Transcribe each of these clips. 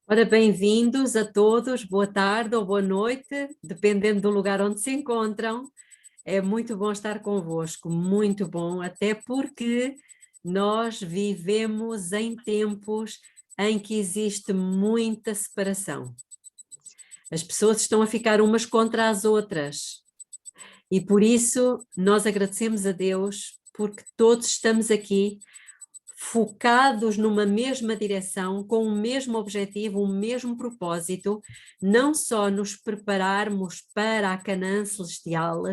Ora, bem-vindos a todos, boa tarde ou boa noite, dependendo do lugar onde se encontram. É muito bom estar convosco, muito bom, até porque nós vivemos em tempos em que existe muita separação. As pessoas estão a ficar umas contra as outras e por isso nós agradecemos a Deus porque todos estamos aqui focados numa mesma direção, com o mesmo objetivo, o mesmo propósito, não só nos prepararmos para a Canaã celestial,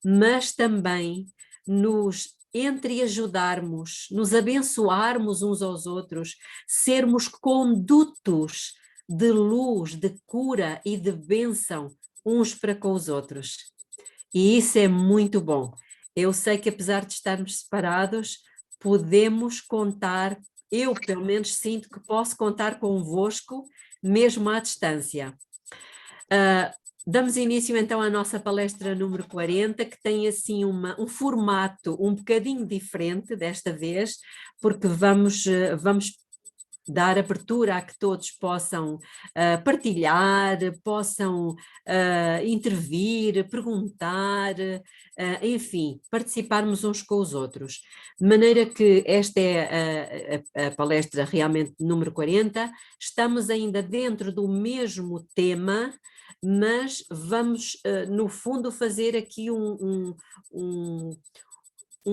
mas também nos entreajudarmos, nos abençoarmos uns aos outros, sermos condutos de luz, de cura e de bênção uns para com os outros. E isso é muito bom. Eu sei que apesar de estarmos separados, podemos contar, eu pelo menos sinto que posso contar convosco, mesmo à distância. Damos início então à nossa palestra número 40, que tem assim um formato um bocadinho diferente desta vez, porque vamos dar abertura a que todos possam partilhar, possam intervir, perguntar, enfim, participarmos uns com os outros. De maneira que esta é a palestra realmente número 40, estamos ainda dentro do mesmo tema, mas vamos, no fundo, fazer aqui um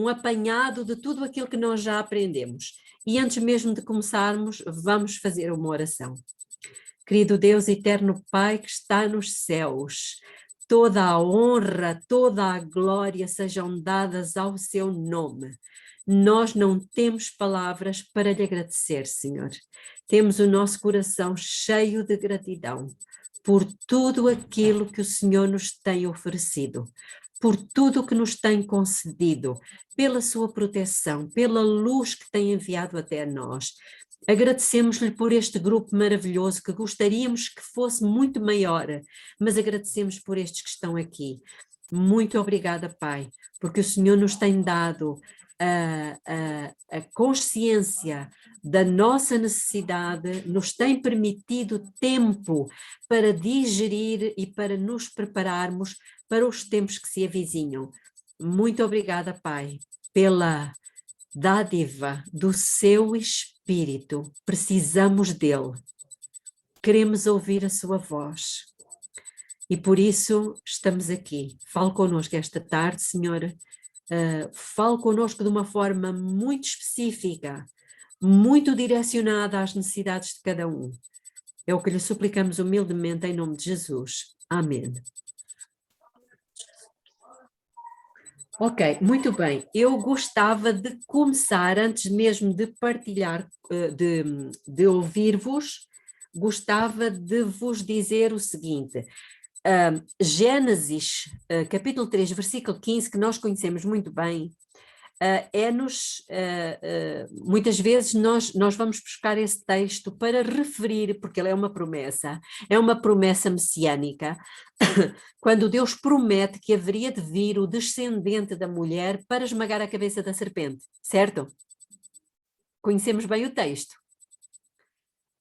apanhado de tudo aquilo que nós já aprendemos. E antes mesmo de começarmos, vamos fazer uma oração. Querido Deus, eterno Pai que está nos céus, toda a honra, toda a glória sejam dadas ao seu nome. Nós não temos palavras para lhe agradecer, Senhor. Temos o nosso coração cheio de gratidão por tudo aquilo que o Senhor nos tem oferecido, por tudo o que nos tem concedido, pela sua proteção, pela luz que tem enviado até nós. Agradecemos-lhe por este grupo maravilhoso que gostaríamos que fosse muito maior, mas agradecemos por estes que estão aqui. Muito obrigada, Pai, porque o Senhor nos tem dado a consciência da nossa necessidade, nos tem permitido tempo para digerir e para nos prepararmos para os tempos que se avizinham. Muito obrigada, Pai, pela dádiva do seu Espírito. Precisamos dele. Queremos ouvir a sua voz. E por isso estamos aqui. Fale connosco esta tarde, Senhora. Fale connosco de uma forma muito específica, muito direcionada às necessidades de cada um. É o que lhe suplicamos humildemente em nome de Jesus. Amém. Ok, muito bem. Eu gostava de começar, antes mesmo de partilhar, de ouvir-vos, gostava de vos dizer o seguinte. Gênesis, capítulo 3, versículo 15, que nós conhecemos muito bem, muitas vezes nós vamos buscar esse texto para referir, porque ele é uma promessa messiânica, quando Deus promete que haveria de vir o descendente da mulher para esmagar a cabeça da serpente, certo? Conhecemos bem o texto.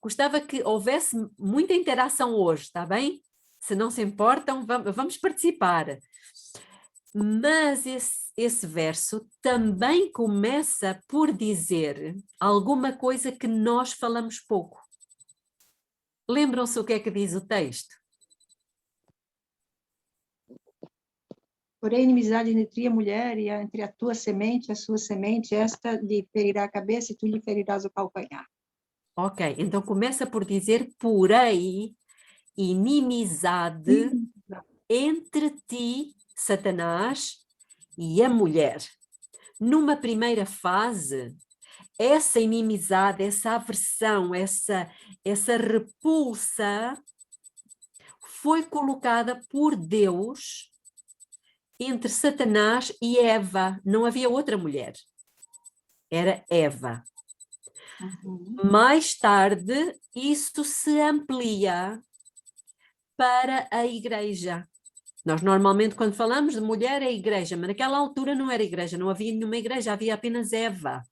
Gostava que houvesse muita interação hoje, está bem? Se não se importam, vamos participar. Mas esse verso também começa por dizer alguma coisa que nós falamos pouco. Lembram-se o que é que diz o texto? Porém, inimizade entre a mulher e entre a tua semente e a sua semente, esta lhe ferirá a cabeça e tu lhe ferirás o calcanhar. Ok, então começa por dizer, porém, inimizade entre ti, Satanás, e a mulher. Numa primeira fase, essa inimizade, essa aversão, essa repulsa foi colocada por Deus entre Satanás e Eva. Não havia outra mulher. Era Eva. Mais tarde, isso se amplia para a igreja. Nós normalmente quando falamos de mulher é igreja, mas naquela altura não era igreja, não havia nenhuma igreja, havia apenas Eva.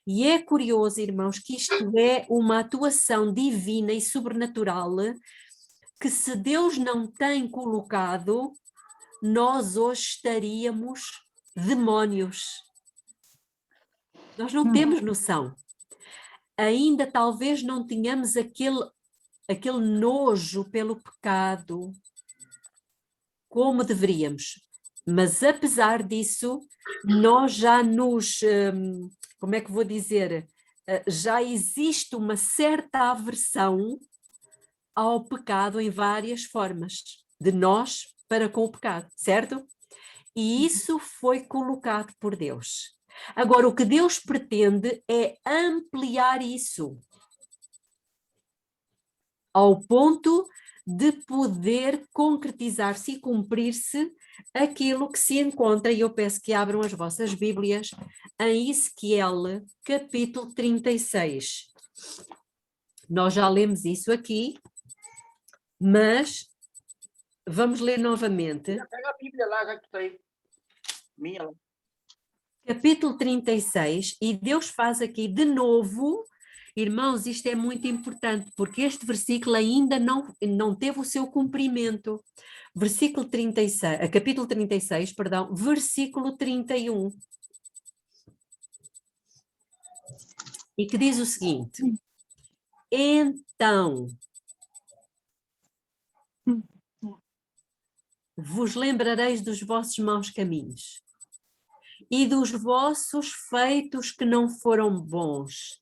E é curioso, irmãos, que isto é uma atuação divina e sobrenatural que, se Deus não tem colocado, nós hoje estaríamos demónios. Nós não temos noção. Ainda talvez não tenhamos aquele nojo pelo pecado como deveríamos. Mas apesar disso, nós já como é que vou dizer? Já existe uma certa aversão ao pecado em várias formas, de nós para com o pecado, certo? E isso foi colocado por Deus. Agora, o que Deus pretende é ampliar isso ao ponto de poder concretizar-se e cumprir-se aquilo que se encontra, e eu peço que abram as vossas Bíblias, em Ezequiel, capítulo 36. Nós já lemos isso aqui, mas vamos ler novamente. Pega a Bíblia lá, já que está aí. Minha lá. Capítulo 36, e Deus faz aqui de novo, irmãos, isto é muito importante, porque este versículo ainda não teve o seu cumprimento. Versículo 36, capítulo 36, perdão, versículo 31. E que diz o seguinte: então vos lembrareis dos vossos maus caminhos e dos vossos feitos que não foram bons,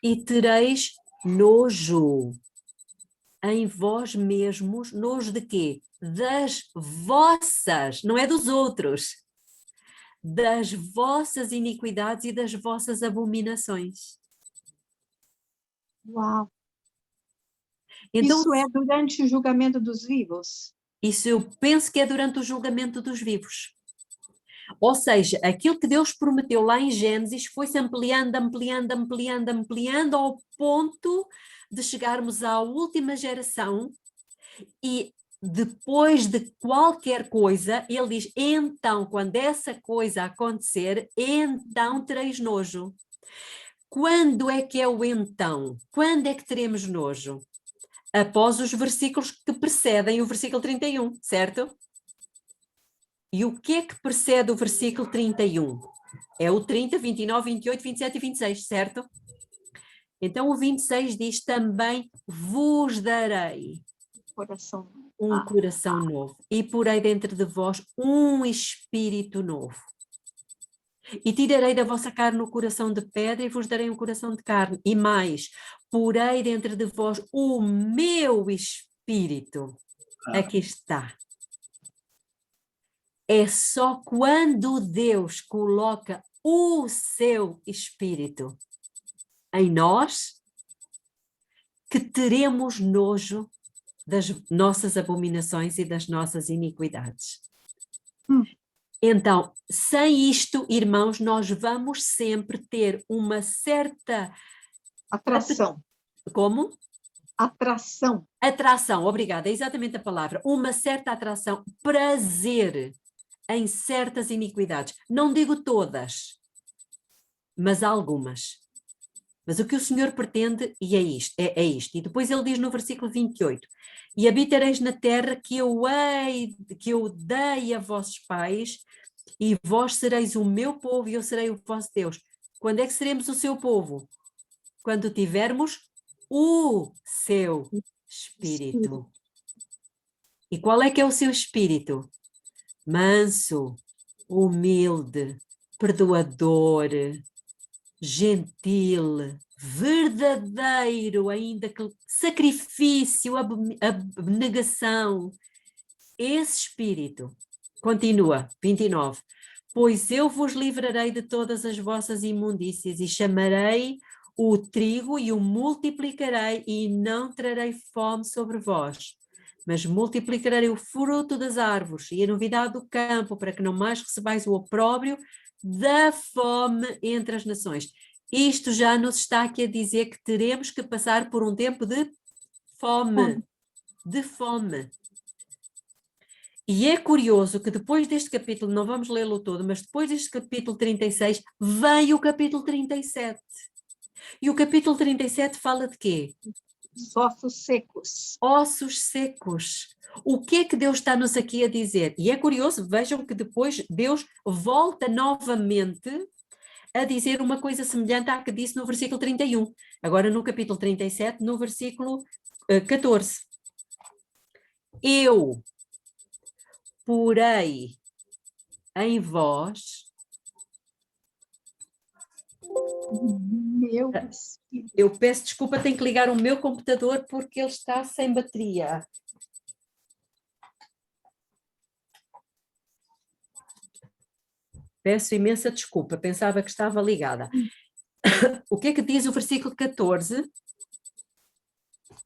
e tereis nojo em vós mesmos. Nojo de quê? Das vossas, não é dos outros, das vossas iniquidades e das vossas abominações. Uau! Então, Isso é durante o julgamento dos vivos? isso eu penso que é durante o julgamento dos vivos. Ou seja, aquilo que Deus prometeu lá em Gênesis foi-se ampliando ao ponto de chegarmos à última geração, e depois de qualquer coisa, ele diz, então, quando essa coisa acontecer, então tereis nojo. Quando é que é o então? Quando é que teremos nojo? Após os versículos que precedem o versículo 31, certo? E o que é que precede o versículo 31? É o 30, 29, 28, 27 e 26, certo? Então o 26 diz, também vos darei um coração novo, e porei dentro de vós um espírito novo. E tirarei da vossa carne o coração de pedra e vos darei um coração de carne. E mais, porei dentro de vós o meu espírito. Aqui está. É só quando Deus coloca o seu espírito em nós que teremos nojo das nossas abominações e das nossas iniquidades. Então, sem isto, irmãos, nós vamos sempre ter uma certa atração. Como? Atração. Atração, obrigada, é exatamente a palavra. Uma certa atração, prazer em certas iniquidades. Não digo todas, mas algumas. Mas o que o Senhor pretende, e é isto, é isto. E depois ele diz no versículo 28, e habitareis na terra que eu dei a vossos pais, e vós sereis o meu povo e eu serei o vosso Deus. Quando é que seremos o seu povo? Quando tivermos o seu espírito. E qual é que é o seu espírito? Manso, humilde, perdoador, gentil, verdadeiro, ainda que sacrifício, abnegação. Esse espírito. Continua, 29. Pois eu vos livrarei de todas as vossas imundícias e chamarei o trigo e o multiplicarei e não trarei fome sobre vós, mas multiplicarei o fruto das árvores e a novidade do campo, para que não mais recebais o opróbrio da fome entre as nações. Isto já nos está aqui a dizer que teremos que passar por um tempo de fome. De fome. E é curioso que depois deste capítulo, não vamos lê-lo todo, mas depois deste capítulo 36, vem o capítulo 37. E o capítulo 37 fala de quê? Ossos secos. Ossos secos. O que é que Deus está-nos aqui a dizer? E é curioso, vejam que depois Deus volta novamente a dizer uma coisa semelhante à que disse no versículo 31. Agora no capítulo 37, no versículo 14. Eu porei em vós. Meu Espírito. Eu peço desculpa, tenho que ligar o meu computador porque ele está sem bateria. Peço imensa desculpa, pensava que estava ligada. O que é que diz o versículo 14?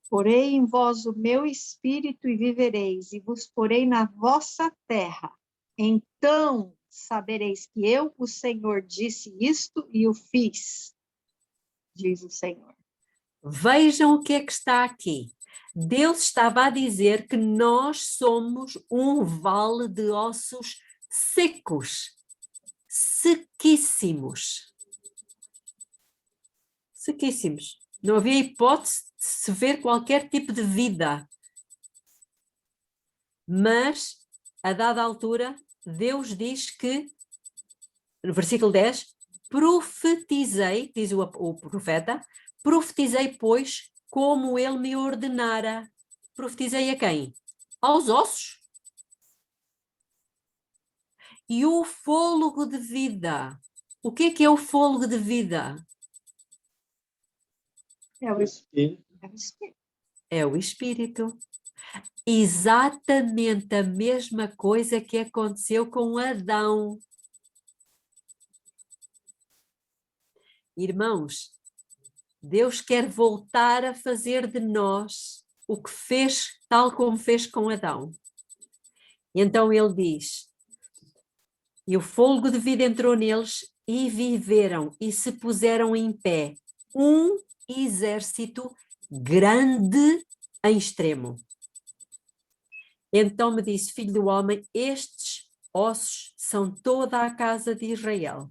Porei em vós o meu espírito e vivereis, e vos porei na vossa terra. Então sabereis que eu, o Senhor, disse isto e o fiz, diz o Senhor. Vejam o que é que está aqui. Deus estava a dizer que nós somos um vale de ossos secos, sequíssimos. Sequíssimos. Não havia hipótese de se ver qualquer tipo de vida. Mas, a dada altura, Deus diz que, no versículo 10, profetizei, diz o profeta, profetizei, pois, como ele me ordenara. Profetizei a quem? Aos ossos. E o fôlego de vida. O que é o fôlego de vida? É o Espírito. É o Espírito. Exatamente a mesma coisa que aconteceu com Adão. Irmãos, Deus quer voltar a fazer de nós o que fez, tal como fez com Adão. E então ele diz: e o fôlego de vida entrou neles e viveram e se puseram em pé um exército grande em extremo. Então me disse: filho do homem, estes ossos são toda a casa de Israel.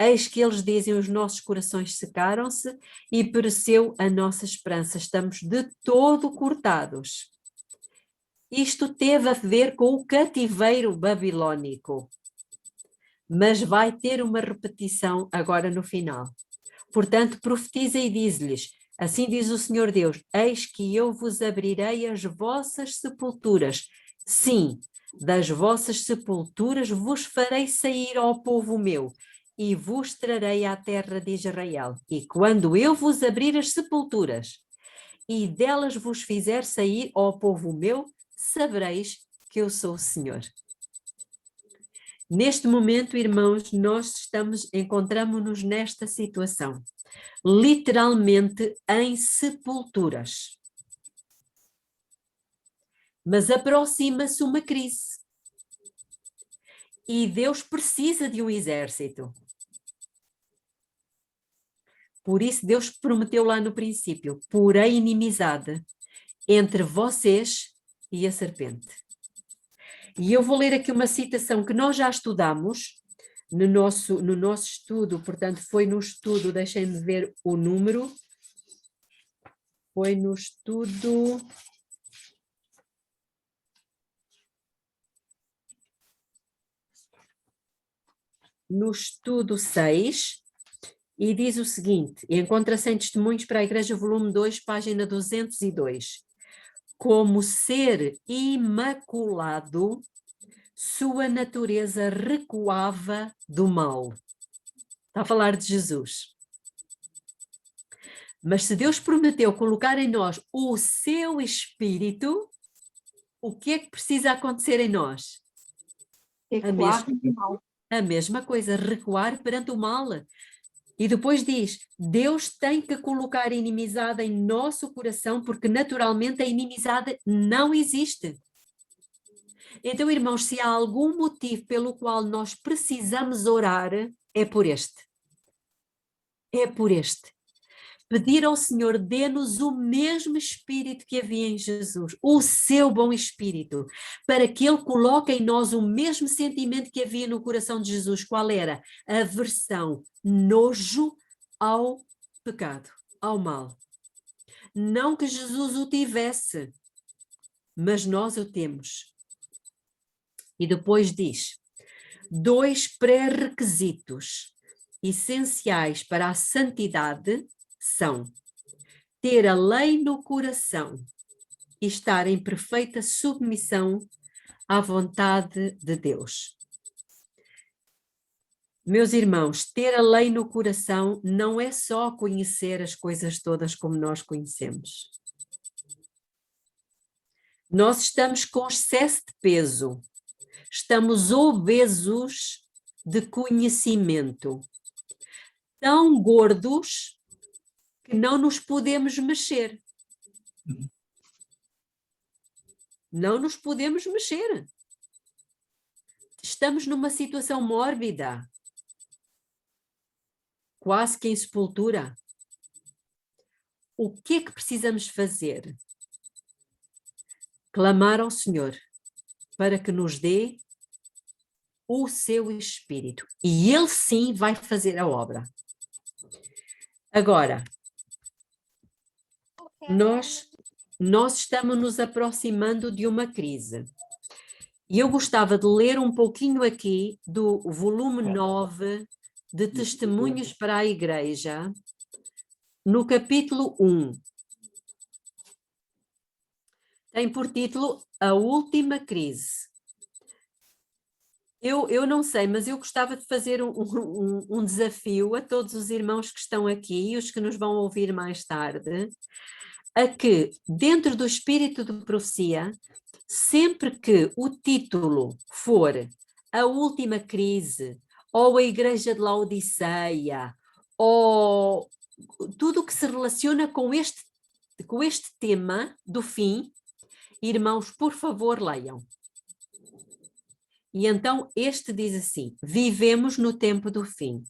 Eis que eles dizem: os nossos corações secaram-se e pereceu a nossa esperança. Estamos de todo cortados. Isto teve a ver com o cativeiro babilônico. Mas vai ter uma repetição agora no final. Portanto, profetiza e diz-lhes: assim diz o Senhor Deus, eis que eu vos abrirei as vossas sepulturas. Sim, das vossas sepulturas vos farei sair, ó povo meu, e vos trarei à terra de Israel. E quando eu vos abrir as sepulturas, e delas vos fizer sair, ó povo meu, sabereis que eu sou o Senhor. Neste momento, irmãos, nós encontramos-nos nesta situação. Literalmente em sepulturas. Mas aproxima-se uma crise. E Deus precisa de um exército. Por isso Deus prometeu lá no princípio: porém inimizade entre vocês e a serpente. E eu vou ler aqui uma citação que nós já estudamos no nosso estudo, portanto foi no estudo, deixem-me ver o número, foi no estudo... No estudo 6, e diz o seguinte, encontra-se em Testemunhos para a Igreja, volume 2, página 202. Como ser imaculado, sua natureza recuava do mal. Está a falar de Jesus. Mas se Deus prometeu colocar em nós o seu Espírito, o que é que precisa acontecer em nós? A mesma coisa, recuar perante o mal. E depois diz, Deus tem que colocar inimizade em nosso coração, porque naturalmente a inimizade não existe. Então, irmãos, se há algum motivo pelo qual nós precisamos orar, é por este. É por este. pedir ao Senhor, dê-nos o mesmo Espírito que havia em Jesus, o seu bom Espírito, para que Ele coloque em nós o mesmo sentimento que havia no coração de Jesus. Qual era? Aversão, nojo ao pecado, ao mal. Não que Jesus o tivesse, mas nós o temos. E depois diz, 2 pré-requisitos essenciais para a santidade são ter a lei no coração e estar em perfeita submissão à vontade de Deus. Meus irmãos, ter a lei no coração não é só conhecer as coisas todas como nós conhecemos. Nós estamos com excesso de peso, estamos obesos de conhecimento, tão gordos que não nos podemos mexer. Não nos podemos mexer. Estamos numa situação mórbida, quase que em sepultura. O que é que precisamos fazer? Clamar ao Senhor para que nos dê o seu Espírito. E Ele sim vai fazer a obra. Agora, nós estamos nos aproximando de uma crise. E eu gostava de ler um pouquinho aqui do volume 9 de Testemunhos para a Igreja, no capítulo 1. Tem por título A Última Crise. Eu não sei, mas eu gostava de fazer um desafio a todos os irmãos que estão aqui e os que nos vão ouvir mais tarde, a que, dentro do espírito de profecia, sempre que o título for A Última Crise, ou a Igreja de Laodiceia, ou tudo o que se relaciona com este tema do fim, irmãos, por favor, leiam. E então este diz assim: vivemos no tempo do fim.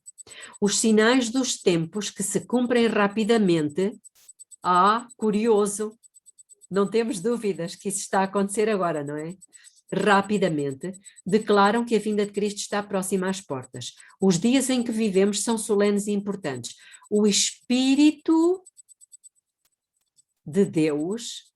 Os sinais dos tempos que se cumprem rapidamente. Curioso, não temos dúvidas que isso está a acontecer agora, não é? Rapidamente, declaram que a vinda de Cristo está próxima às portas. Os dias em que vivemos são solenes e importantes. O Espírito de Deus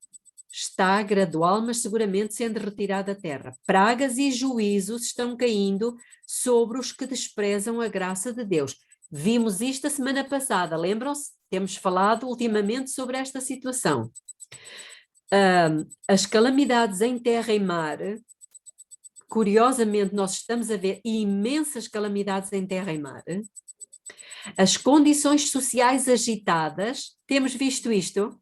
está gradual, mas seguramente sendo retirado da terra. Pragas e juízos estão caindo sobre os que desprezam a graça de Deus. Vimos isto a semana passada, lembram-se? Temos falado ultimamente sobre esta situação. As calamidades em terra e mar, curiosamente nós estamos a ver imensas calamidades em terra e mar. As condições sociais agitadas, temos visto isto?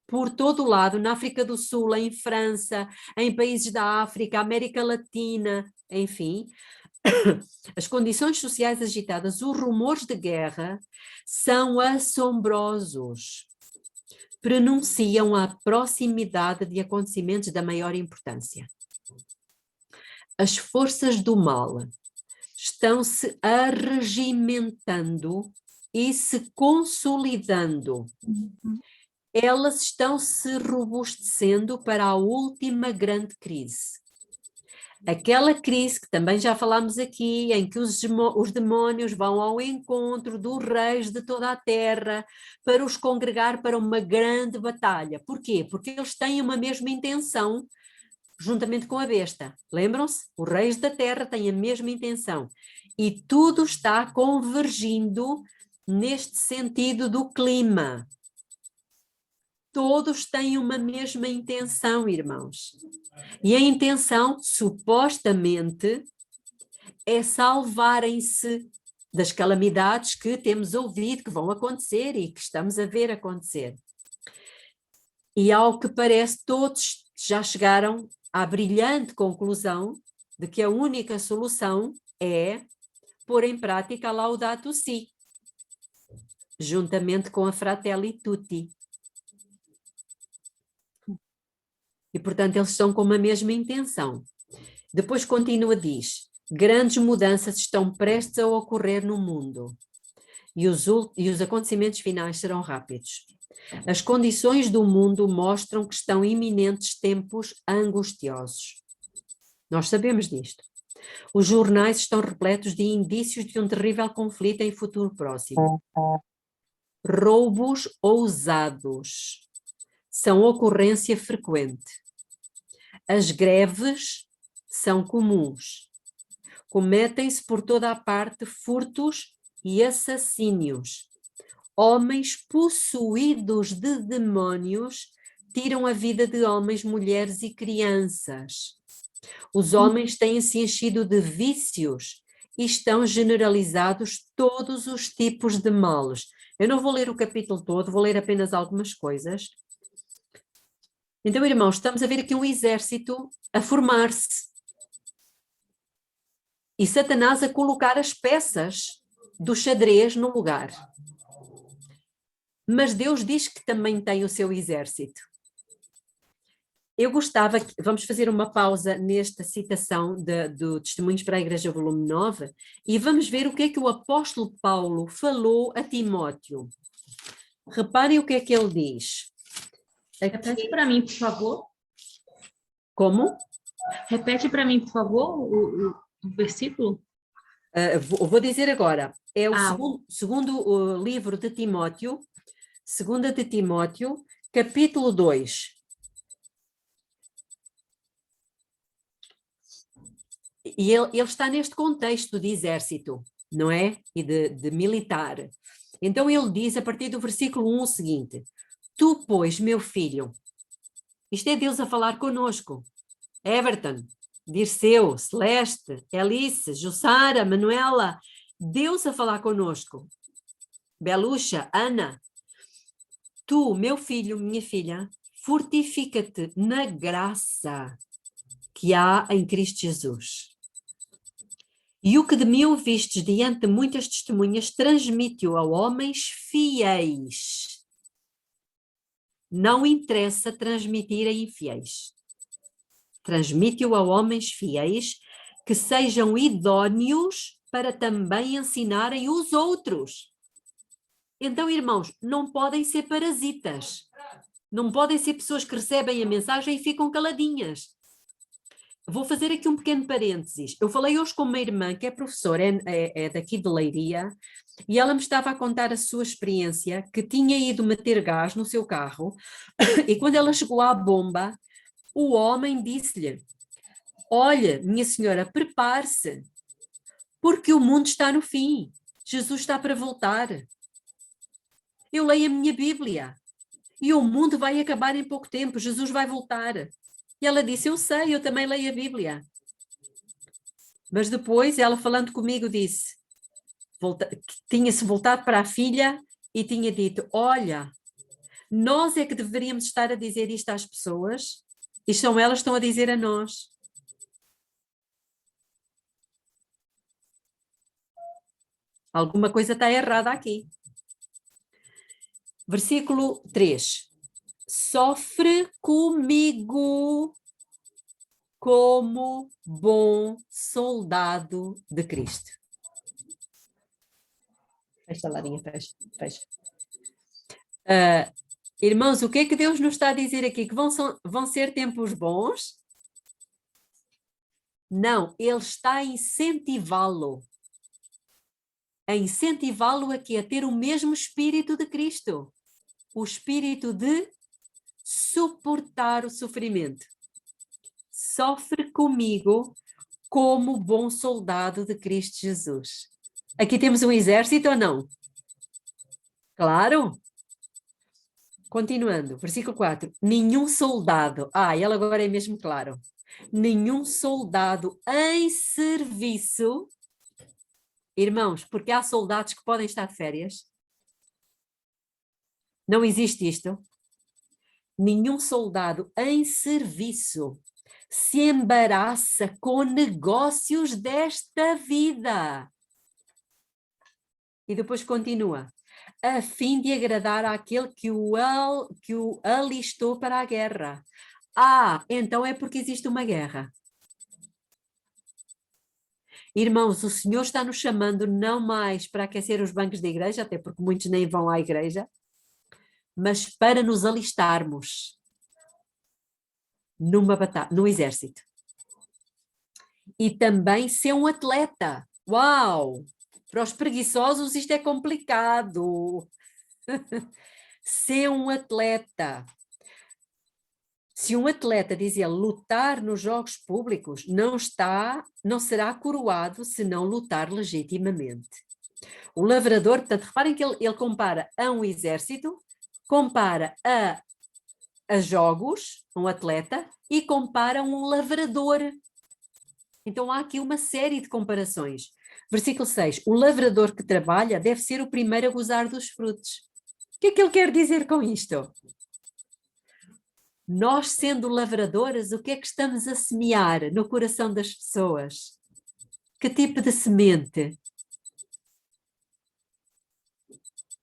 Por todo o lado, na África do Sul, em França, em países da África, América Latina, enfim. As condições sociais agitadas, os rumores de guerra são assombrosos. Pronunciam a proximidade de acontecimentos da maior importância. As forças do mal estão-se arregimentando e se consolidando. Elas estão se robustecendo para a última grande crise. Aquela crise que também já falámos aqui, em que os demónios vão ao encontro dos reis de toda a terra para os congregar para uma grande batalha. Porquê? Porque eles têm uma mesma intenção, juntamente com a besta. Lembram-se? Os reis da terra têm a mesma intenção. E tudo está convergindo neste sentido do clima. Todos têm uma mesma intenção, irmãos. E a intenção, supostamente, é salvarem-se das calamidades que temos ouvido, que vão acontecer e que estamos a ver acontecer. E ao que parece, todos já chegaram à brilhante conclusão de que a única solução é pôr em prática a Laudato Si, juntamente com a Fratelli Tutti. E, portanto, eles estão com uma mesma intenção. Depois continua, diz, grandes mudanças estão prestes a ocorrer no mundo. e os acontecimentos finais serão rápidos. As condições do mundo mostram que estão iminentes tempos angustiosos. Nós sabemos disto. Os jornais estão repletos de indícios de um terrível conflito em futuro próximo. Roubos ousados são ocorrência frequente. As greves são comuns. Cometem-se por toda a parte furtos e assassínios. Homens possuídos de demónios tiram a vida de homens, mulheres e crianças. Os homens têm-se enchido de vícios e estão generalizados todos os tipos de males. Eu não vou ler o capítulo todo, vou ler apenas algumas coisas. Então, irmãos, estamos a ver aqui um exército a formar-se. E Satanás a colocar as peças do xadrez no lugar. Mas Deus diz que também tem o seu exército. Eu gostava, vamos fazer uma pausa nesta citação do Testemunhos para a Igreja, volume 9, e vamos ver o que é que o apóstolo Paulo falou a Timóteo. Reparem o que é que ele diz. Repete para mim, por favor. Como? Repete para mim, por favor, o versículo. Vou dizer agora. É o segundo livro de Timóteo, 2 de Timóteo, capítulo 2. E ele está neste contexto de exército, não é? E de militar. Então ele diz, a partir do versículo 1, o seguinte: Tu, pois, meu filho, isto é Deus a falar conosco. Everton, Dirceu, Celeste, Elice, Jussara, Manuela, Deus a falar conosco. Beluxa, Ana, tu, meu filho, minha filha, fortifica-te na graça que há em Cristo Jesus. E o que de mim ouvistes diante de muitas testemunhas, transmite-o a homens fiéis. Não interessa transmitir a infiéis. Transmite-o a homens fiéis que sejam idóneos para também ensinarem os outros. Então, irmãos, não podem ser parasitas. Não podem ser pessoas que recebem a mensagem e ficam caladinhas. Vou fazer aqui um pequeno parênteses. Eu falei hoje com uma irmã que é professora, é daqui de Leiria, e ela me estava a contar a sua experiência, que tinha ido meter gás no seu carro, e quando ela chegou à bomba, o homem disse-lhe: olha, minha senhora, prepare-se, porque o mundo está no fim. Jesus está para voltar. Eu leio a minha Bíblia, e o mundo vai acabar em pouco tempo, Jesus vai voltar. E ela disse: eu sei, eu também leio a Bíblia. Mas depois, ela falando comigo, disse, tinha-se voltado para a filha e tinha dito: olha, nós é que deveríamos estar a dizer isto às pessoas, e são elas que estão a dizer a nós. Alguma coisa está errada aqui. Versículo 3. Sofre comigo como bom soldado de Cristo. Fecha, Larinha, fecha. Irmãos, o que é que Deus nos está a dizer aqui? Que vão ser tempos bons? Não, Ele está a incentivá-lo. A incentivá-lo aqui a ter o mesmo espírito de Cristo. O espírito de suportar o sofrimento. Sofre comigo como bom soldado de Cristo Jesus. Aqui temos um exército ou não? Claro. Continuando, versículo 4. Nenhum soldado, ele agora é mesmo claro. Nenhum soldado em serviço, irmãos, porque há soldados que podem estar de férias. Não existe isto. Nenhum soldado em serviço se embaraça com negócios desta vida. E depois continua. A fim de agradar àquele que o alistou para a guerra. Então é porque existe uma guerra. Irmãos, o Senhor está nos chamando não mais para aquecer os bancos da igreja, até porque muitos nem vão à igreja, mas para nos alistarmos numa batalha, no exército. E também ser um atleta. Uau! Para os preguiçosos isto é complicado. Ser um atleta. Se um atleta, dizia, lutar nos jogos públicos, não será coroado se não lutar legitimamente. O lavrador, portanto, reparem que ele compara a um exército, compara a jogos, um atleta, e compara um lavrador. Então há aqui uma série de comparações. Versículo 6. O lavrador que trabalha deve ser o primeiro a gozar dos frutos. O que é que ele quer dizer com isto? Nós, sendo lavradoras, o que é que estamos a semear no coração das pessoas? Que tipo de semente?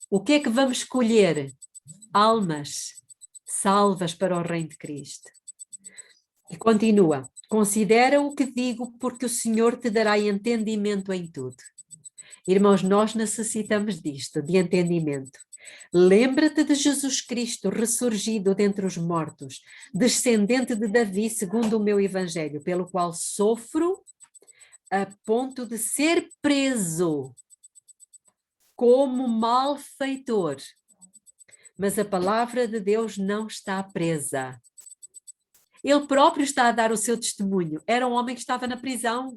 O que é que vamos colher? Almas, salvas para o reino de Cristo. E continua. Considera o que digo, porque o Senhor te dará entendimento em tudo. Irmãos, nós necessitamos disto, de entendimento. Lembra-te de Jesus Cristo, ressurgido dentre os mortos, descendente de Davi, segundo o meu evangelho, pelo qual sofro a ponto de ser preso como malfeitor. Mas a palavra de Deus não está presa. Ele próprio está a dar o seu testemunho. Era um homem que estava na prisão,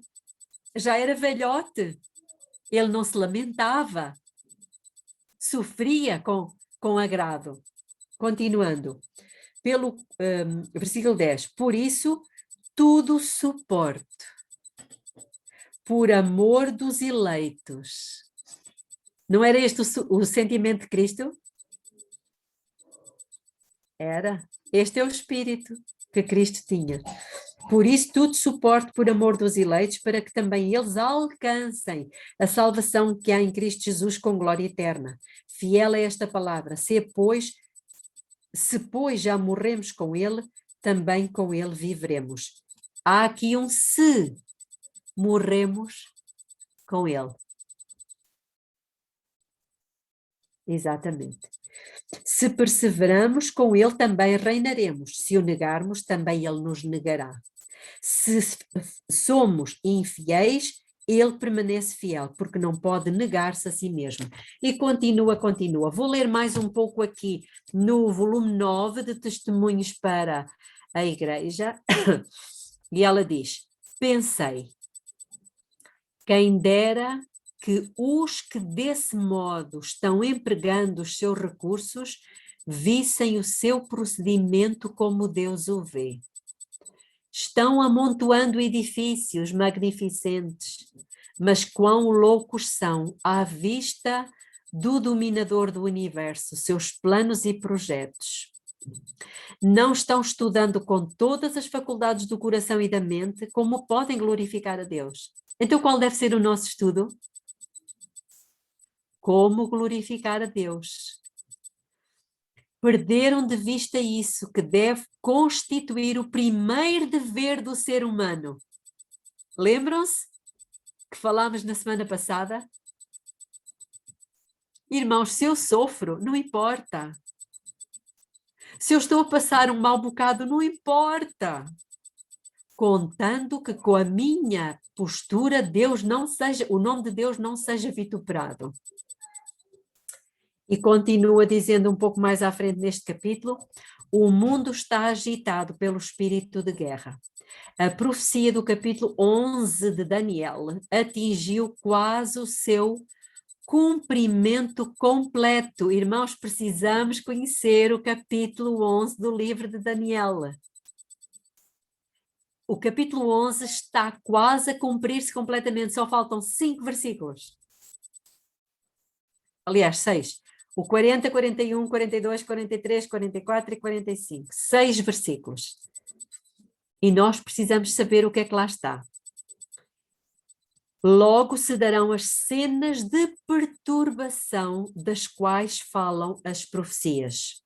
já era velhote. Ele não se lamentava, sofria com agrado. Continuando, pelo versículo 10, por isso tudo suporto, por amor dos eleitos. Não era este o sentimento de Cristo? Era. Este é o espírito que Cristo tinha. Por isso tudo suporto por amor dos eleitos, para que também eles alcancem a salvação que há em Cristo Jesus com glória eterna. Fiel é esta palavra. Se pois já morremos com ele, também com ele viveremos. Há aqui um se morremos com ele. Exatamente. Se perseveramos, com ele também reinaremos. Se o negarmos, também ele nos negará. Se somos infiéis, ele permanece fiel, porque não pode negar-se a si mesmo. E continua. Vou ler mais um pouco aqui no volume 9 de Testemunhos para a Igreja. E ela diz: pensei, quem dera que os que desse modo estão empregando os seus recursos vissem o seu procedimento como Deus o vê. Estão amontoando edifícios magnificentes, mas quão loucos são à vista do dominador do universo, seus planos e projetos. Não estão estudando com todas as faculdades do coração e da mente como podem glorificar a Deus. Então qual deve ser o nosso estudo? Como glorificar a Deus. Perderam de vista isso, que deve constituir o primeiro dever do ser humano. Lembram-se que falámos na semana passada? Irmãos, se eu sofro, não importa. Se eu estou a passar um mau bocado, não importa. Contando que com a minha postura o nome de Deus não seja vituperado. E continua dizendo um pouco mais à frente neste capítulo: o mundo está agitado pelo espírito de guerra. A profecia do capítulo 11 de Daniel atingiu quase o seu cumprimento completo. Irmãos, precisamos conhecer o capítulo 11 do livro de Daniel. O capítulo 11 está quase a cumprir-se completamente, só faltam 5 versículos. Aliás, 6. O 40, 41, 42, 43, 44 e 45. 6 versículos. E nós precisamos saber o que é que lá está. Logo se darão as cenas de perturbação das quais falam as profecias.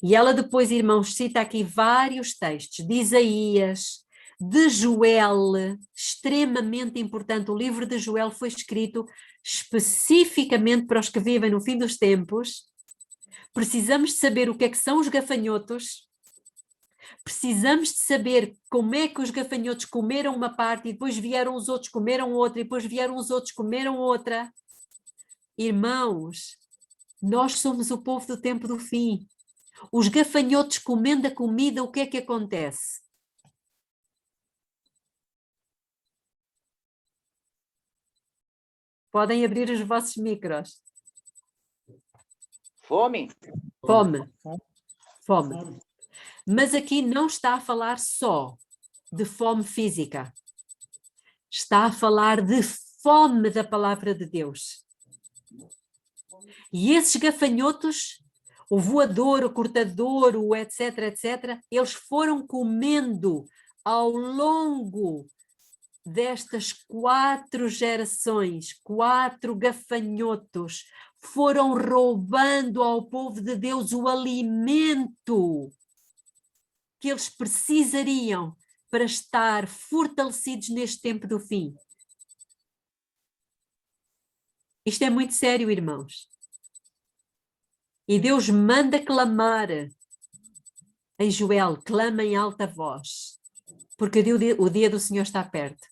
E ela depois, irmãos, cita aqui vários textos de Isaías, de Joel, extremamente importante. O livro de Joel foi escrito especificamente para os que vivem no fim dos tempos. Precisamos de saber o que é que são os gafanhotos. Precisamos de saber como é que os gafanhotos comeram uma parte e depois vieram os outros, comeram outra, e depois vieram os outros, comeram outra. Irmãos, nós somos o povo do tempo do fim. Os gafanhotos comendo a comida, o que é que acontece? Podem abrir os vossos micros. Fome? Fome. Fome. Mas aqui não está a falar só de fome física. Está a falar de fome da palavra de Deus. E esses gafanhotos, o voador, o cortador, o etc, etc, eles foram comendo ao longo destas 4 gerações, 4 gafanhotos, foram roubando ao povo de Deus o alimento que eles precisariam para estar fortalecidos neste tempo do fim. Isto é muito sério, irmãos. E Deus manda clamar em Joel, clama em alta voz, porque o dia do Senhor está perto.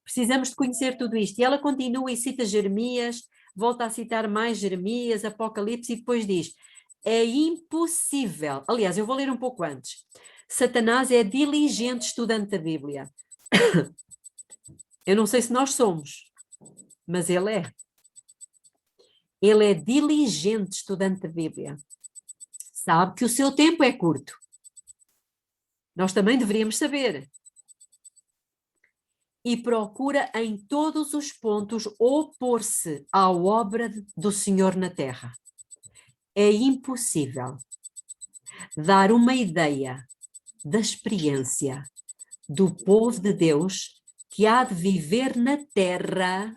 Precisamos de conhecer tudo isto. E ela continua e cita Jeremias, volta a citar mais Jeremias, Apocalipse, e depois diz, é impossível. Aliás, eu vou ler um pouco antes. Satanás é diligente estudante da Bíblia. Eu não sei se nós somos, mas ele é. Ele é diligente estudante da Bíblia. Sabe que o seu tempo é curto. Nós também deveríamos saber. E procura em todos os pontos opor-se à obra do Senhor na terra. É impossível dar uma ideia da experiência do povo de Deus que há de viver na terra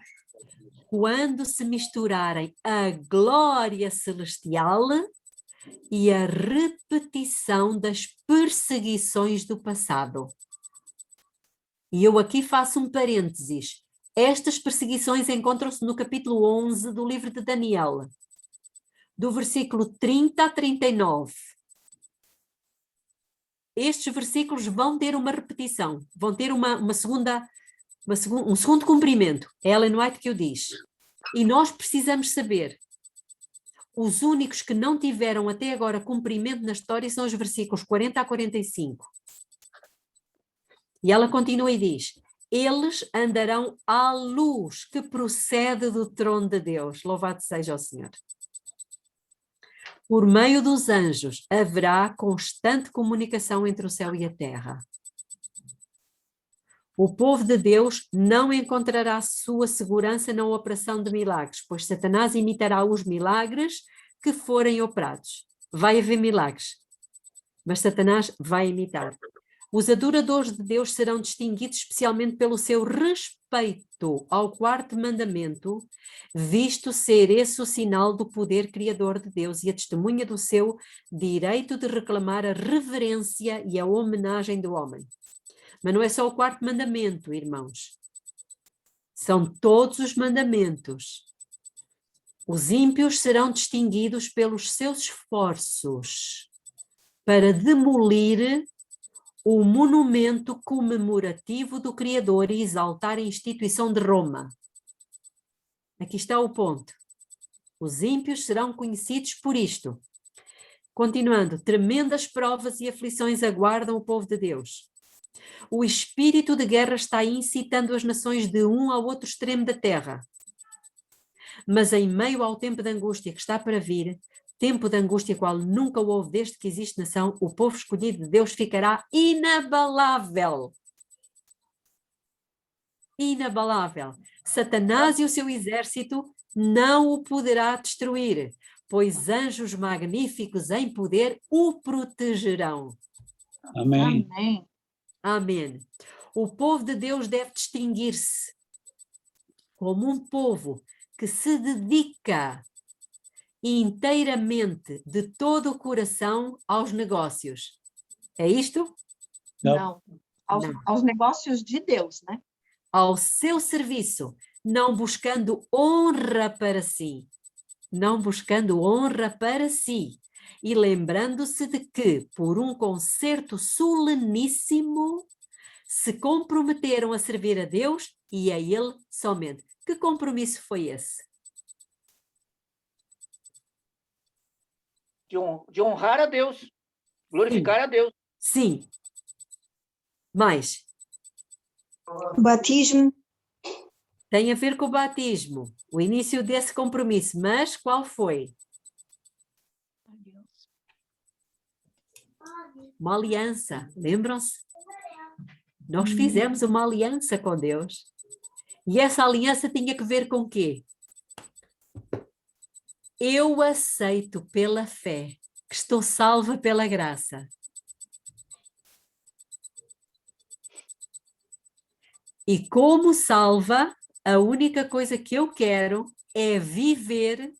quando se misturarem a glória celestial e a repetição das perseguições do passado. E eu aqui faço um parênteses. Estas perseguições encontram-se no capítulo 11 do livro de Daniel, do versículo 30 a 39. Estes versículos vão ter uma repetição, vão ter um segundo cumprimento. É Ellen White que o diz. E nós precisamos saber. Os únicos que não tiveram até agora cumprimento na história são os versículos 40 a 45. E ela continua e diz, eles andarão à luz que procede do trono de Deus. Louvado seja o Senhor. Por meio dos anjos haverá constante comunicação entre o céu e a terra. O povo de Deus não encontrará sua segurança na operação de milagres, pois Satanás imitará os milagres que forem operados. Vai haver milagres, mas Satanás vai imitar. Os adoradores de Deus serão distinguidos especialmente pelo seu respeito ao 4º mandamento, visto ser esse o sinal do poder criador de Deus e a testemunha do seu direito de reclamar a reverência e a homenagem do homem. Mas não é só o 4º mandamento, irmãos. São todos os mandamentos. Os ímpios serão distinguidos pelos seus esforços para demolir o monumento comemorativo do Criador e exaltar a instituição de Roma. Aqui está o ponto. Os ímpios serão conhecidos por isto. Continuando, tremendas provas e aflições aguardam o povo de Deus. O espírito de guerra está incitando as nações de um ao outro extremo da terra. Mas em meio ao tempo de angústia que está para vir, tempo de angústia qual nunca houve desde que existe nação, o povo escolhido de Deus ficará inabalável. Inabalável. Satanás e o seu exército não o poderá destruir, pois anjos magníficos em poder o protegerão. Amém. Amém. Amém. O povo de Deus deve distinguir-se como um povo que se dedica inteiramente, de todo o coração, aos negócios. É isto? Não. Não. aos negócios de Deus, né? Ao seu serviço, não buscando honra para si. Não buscando honra para si. E lembrando-se de que, por um concerto soleníssimo, se comprometeram a servir a Deus e a Ele somente. Que compromisso foi esse? De honrar a Deus, glorificar a Deus. Sim. Mais. O batismo. Tem a ver com o batismo, o início desse compromisso, mas qual foi? Uma aliança, lembram-se? Nós fizemos uma aliança com Deus. E essa aliança tinha que ver com o quê? Eu aceito pela fé que estou salva pela graça. E como salva, a única coisa que eu quero é viver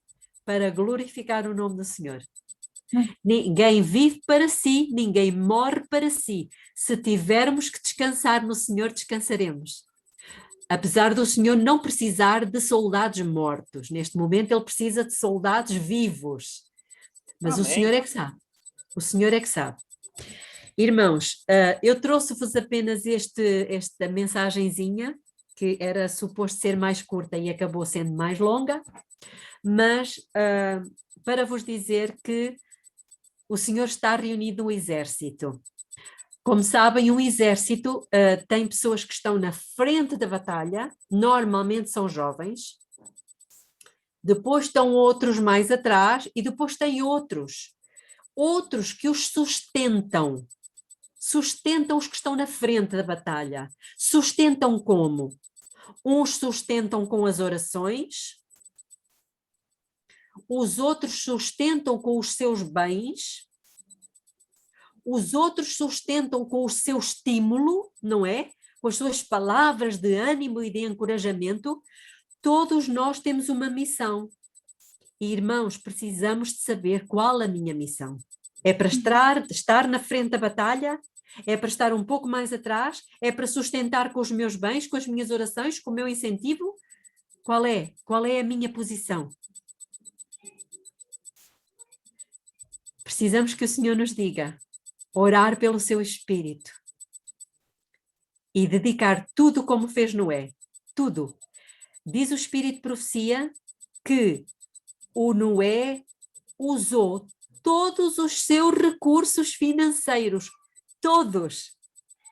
para glorificar o nome do Senhor. Ninguém vive para si, ninguém morre para si. Se tivermos que descansar no Senhor, descansaremos. Apesar do Senhor não precisar de soldados mortos. Neste momento ele precisa de soldados vivos. Mas Amém. o Senhor é que sabe. O Senhor é que sabe. Irmãos, eu trouxe-vos apenas esta mensagenzinha, que era suposto ser mais curta e acabou sendo mais longa, mas para vos dizer que o Senhor está reunido um exército. Como sabem, um exército tem pessoas que estão na frente da batalha, normalmente são jovens, depois estão outros mais atrás e depois tem outros que os sustentam os que estão na frente da batalha. Sustentam como? Uns sustentam com as orações, os outros sustentam com os seus bens, os outros sustentam com o seu estímulo, não é? Com as suas palavras de ânimo e de encorajamento. Todos nós temos uma missão. E, irmãos, precisamos de saber qual a minha missão. É para estar na frente da batalha? É para estar um pouco mais atrás? É para sustentar com os meus bens, com as minhas orações, com o meu incentivo? Qual é? Qual é a minha posição? Precisamos que o Senhor nos diga. Orar pelo seu espírito. E dedicar tudo como fez Noé. Tudo. Diz o Espírito de Profecia que o Noé usou todos os seus recursos financeiros, todos,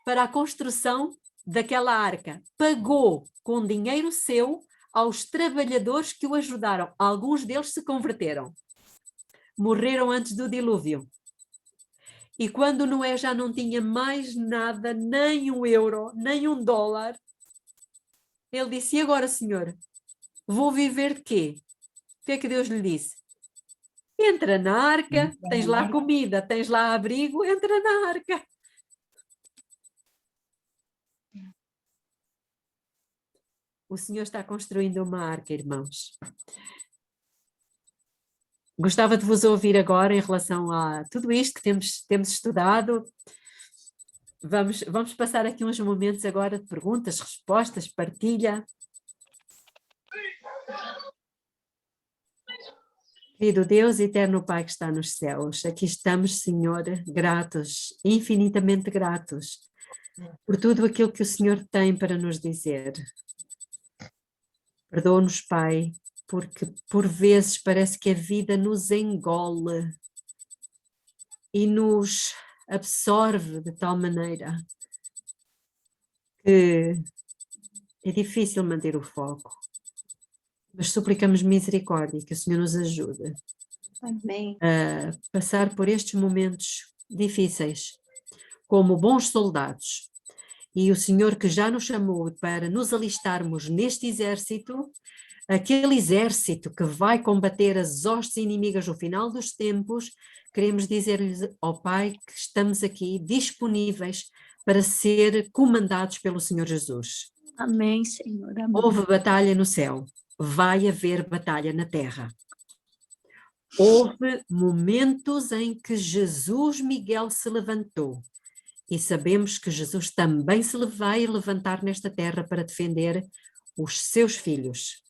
para a construção daquela arca. Pagou com dinheiro seu aos trabalhadores que o ajudaram. Alguns deles se converteram. Morreram antes do dilúvio. E quando Noé já não tinha mais nada, nem um euro, nem um dólar, ele disse, e agora, Senhor, vou viver de quê? O que é que Deus lhe disse? Entra na arca, tens lá comida, tens lá abrigo, entra na arca. O Senhor está construindo uma arca, irmãos. Gostava de vos ouvir agora em relação a tudo isto que temos estudado. Vamos passar aqui uns momentos agora de perguntas, respostas, partilha. Querido Deus, eterno Pai que está nos céus, aqui estamos, Senhor, gratos, infinitamente gratos, por tudo aquilo que o Senhor tem para nos dizer. Perdoa-nos, Pai, porque por vezes parece que a vida nos engole e nos absorve de tal maneira que é difícil manter o foco. Mas suplicamos misericórdia, que o Senhor nos ajude. Amém. A passar por estes momentos difíceis como bons soldados. E o Senhor que já nos chamou para nos alistarmos neste exército, aquele exército que vai combater as hostes inimigas no final dos tempos, queremos dizer-lhes ao Pai que estamos aqui disponíveis para ser comandados pelo Senhor Jesus. Amém, Senhor. Amém. Houve batalha no céu, vai haver batalha na terra. Houve momentos em que Jesus Miguel se levantou e sabemos que Jesus também se vai levantar nesta terra para defender os seus filhos.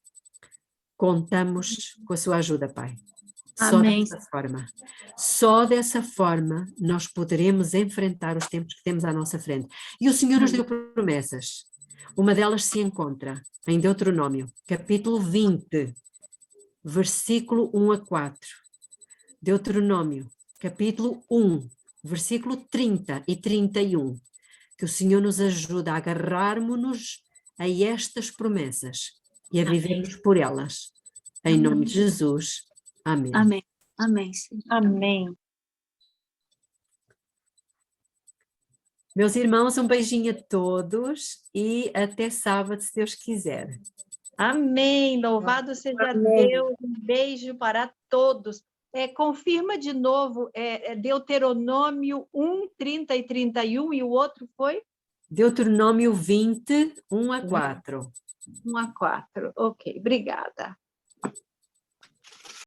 Contamos com a sua ajuda, Pai. Amém. Só dessa forma nós poderemos enfrentar os tempos que temos à nossa frente. E o Senhor nos deu promessas. Uma delas se encontra em Deuteronômio, capítulo 20, versículo 1 a 4. Deuteronômio, capítulo 1, versículo 30 e 31. Que o Senhor nos ajude a agarrarmos-nos a estas promessas e a vivermos por elas. Em nome de Jesus. Amém. Amém. Amém, Senhor. Amém. Meus irmãos, um beijinho a todos e até sábado, se Deus quiser. Amém. Louvado seja Deus. Um beijo para todos. Confirma de novo, Deuteronômio 1, 30 e 31, e o outro foi? Deuteronômio 20, 1 a 4. 1 a 4. Ok, obrigada.